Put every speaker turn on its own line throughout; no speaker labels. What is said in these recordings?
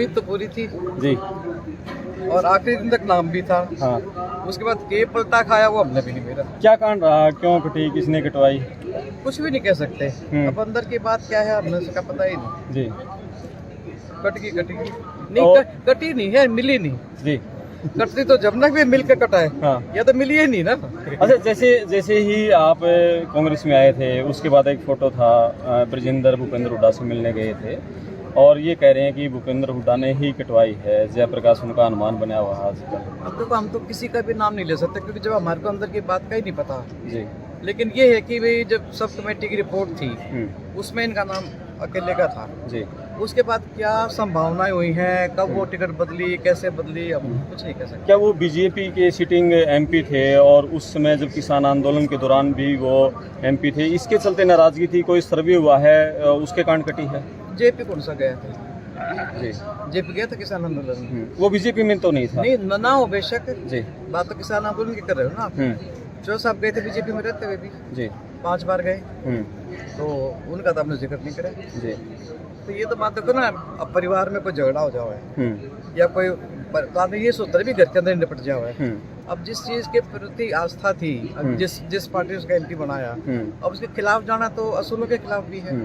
उम्मीद तो पूरी थी
जी।
और आखिरी दिन तक नाम भी था।
हाँ,
उसके बाद के पलटा खाया वो हमने भी नहीं मेरा।
क्या कांड रहा, क्यों कटी, किसने कटवाई?
कुछ भी नहीं कह सकते। अब अंदर की बात क्या है हमने उसका पता ही नहीं।
जी
कटी नहीं
और-
कटी नहीं है, मिली नहीं।
जी।
कटती तो जब तक भी मिल के कटा है।
हाँ,
या तो मिली ही नहीं ना।
अच्छा, जैसे ही आप कांग्रेस में आए थे उसके बाद एक फोटो था, ब्रजेंद्र भूपेंद्र हुड्डा से मिलने गए थे और ये कह रहे हैं कि भूपेंद्र हुड्डा ने ही कटवाई है, जयप्रकाश उनका अनुमान बना हुआ है आजकल।
अब तो हम तो किसी का भी नाम नहीं ले सकते क्योंकि जब हमारे को अंदर की बात का ही नहीं पता।
जी।
लेकिन ये है कि भाई जब सब कमेटी की रिपोर्ट थी उसमें इनका नाम अकेले का था।
जी।
उसके बाद क्या संभावनाएं हुई हैं, कब वो टिकट बदली, कैसे बदली, अब कुछ नहीं कह सकते।
क्या वो बीजेपी के सिटिंग एमपी थे और उस समय जब किसान आंदोलन के दौरान भी वो एमपी थे, इसके चलते नाराजगी थी? कोई सर्वे हुआ है उसके कारण कटी है?
जेपी कौन सा गया था?
जी।
जेपी गया था किसान आंदोलन में?
वो बीजेपी में तो नहीं था।
नहीं ना हो बेशक।
जी।
बात तो किसान आंदोलन की कर रहे हो ना आप। जो साहब गए थे बीजेपी में रहते हुए भी।
जी।
5 बार गए तो उनका तो आपने जिक्र नहीं करा।
जी।
तो ये तो बात देखो ना, अब परिवार में कोई झगड़ा हो जाओ है या कोई तो आदमी ये सोचता है भी घर के अंदर निपट जाओ है। अब जिस चीज के प्रति आस्था थी, अब जिस पार्टी उसका एमपी बनाया, अब उसके खिलाफ जाना तो असूलों के खिलाफ भी है।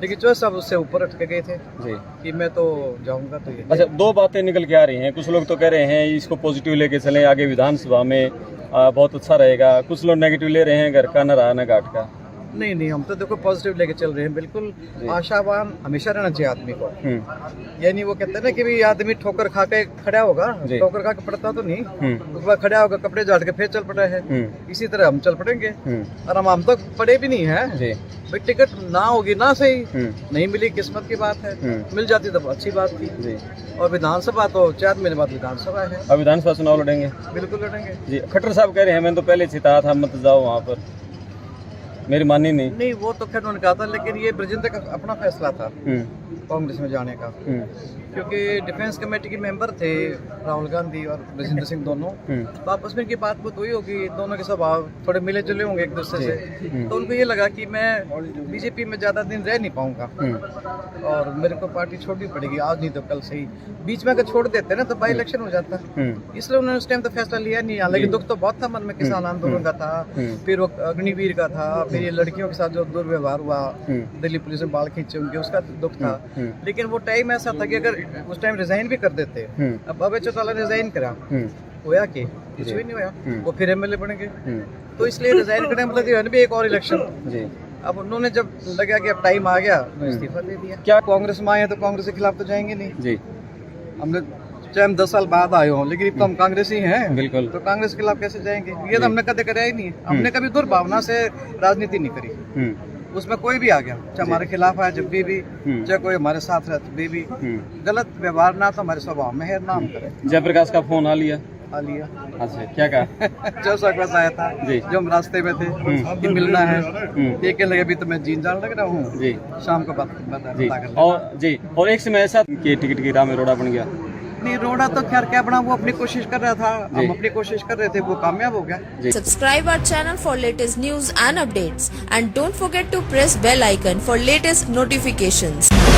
लेकिन जो सब उससे ऊपर उठ के गए थे
जी।
कि मैं तो जाऊंगा। तो ये
अच्छा, दो बातें निकल के आ रही हैं। कुछ लोग तो कह रहे हैं इसको पॉजिटिव लेके चलें, आगे विधानसभा में बहुत अच्छा रहेगा। कुछ लोग नेगेटिव ले रहे हैं, घर का न रहा न घाट का।
नहीं, हम तो देखो पॉजिटिव लेके चल रहे हैं। बिल्कुल आशावान हमेशा रहना चाहिए आदमी को। यानी वो कहते हैं ना कि भी आदमी ठोकर खा के खड़ा होगा, ठोकर खा के पड़ता तो नहीं, उसके बाद खड़ा होगा, कपड़े झाड़ के फिर चल पड़ा है। इसी तरह हम चल पड़ेंगे। और हम तो पड़े भी नहीं है भाई। टिकट ना होगी ना सही, नहीं मिली किस्मत की बात है, मिल जाती तो अच्छी बात थी। और विधानसभा तो 4 महीने बाद विधानसभा है।
अब विधानसभा चुनाव लड़ेंगे?
बिल्कुल लड़ेंगे जी।
खट्टर साहब कह रहे हैं मैंने तो पहले चिता था मत जाओ वहाँ पर, मेरी मानी नहीं।
वो तो खैर उन्होंने कहा था, लेकिन ये ब्रजेंद्र का अपना फैसला था कांग्रेस में जाने का। क्योंकि डिफेंस कमेटी के मेंबर थे राहुल गांधी और ब्रजेंद्र सिंह दोनों। तो आपस में इनकी बात हुई होगी, दोनों के स्वभाव थोड़े मिले जुले होंगे एक दूसरे से। तो उनको ये लगा कि मैं बीजेपी में ज्यादा दिन रह नहीं पाऊंगा और मेरे को पार्टी छोड़नी पड़ेगी, आज नहीं तो कल सही। बीच में अगर छोड़ देते ना तो बाई इलेक्शन हो जाता। इसलिए उन्होंने उस टाइम तो फैसला लिया नहीं। हालांकि दुख तो बहुत था मन में, किसान आंदोलन का था, फिर वो अग्निवीर का था, फिर ये लड़कियों के साथ जो दुर्व्यवहार हुआ, दिल्ली पुलिस ने बाल खींचे उनके, उसका दुख था। लेकिन वो टाइम ऐसा था कि अगर उस टाइम रिजाइन भी कर देते। अब अभय चौटाला रिजाइन करा, होया कि कुछ भी नहीं होया, वो फिर एमएलए बनेंगे। तो इसलिए रिजाइन करने मतलब ये है ना भी एक और इलेक्शन। अब उन्होंने जब लगा कि अब टाइम आ गया तो इस्तीफा दे दिया। क्या कांग्रेस में आए तो कांग्रेस के खिलाफ तो जाएंगे नहीं जी। हमने चाहे हम 10 साल बाद आए हों, लेकिन तो हम कांग्रेस ही हैं। बिल्कुल। तो कांग्रेस के खिलाफ कैसे जाएंगे? ये तो हमने कभी कराया ही नहीं है। हमने कभी दुर्भावना से राजनीति नहीं करी। उसमें कोई भी आ गया, चाहे हमारे खिलाफ आया जब भी चाहे कोई हमारे साथ रहे तभी भी, गलत व्यवहार ना तो हमारे स्वभाव में है, नाम करे।
जयप्रकाश का फोन आ लिया?
अच्छा,
क्या कहा?
जो सकवास आया था जी, जो हम रास्ते में थे कि मिलना है, ये लगे अभी तो मैं जीन जान लग रहा हूँ जी, शाम को बात कर।
और एक समय ऐसा कि टिकट की राह में रोड़ा बन गया?
नहीं, रोड़ा तो खैर क्या बना, वो अपनी कोशिश कर रहा था, हम अपनी कोशिश कर रहे थे, वो कामयाब हो गया।
Subscribe our channel for latest news and updates and don't forget to press bell icon for latest notifications.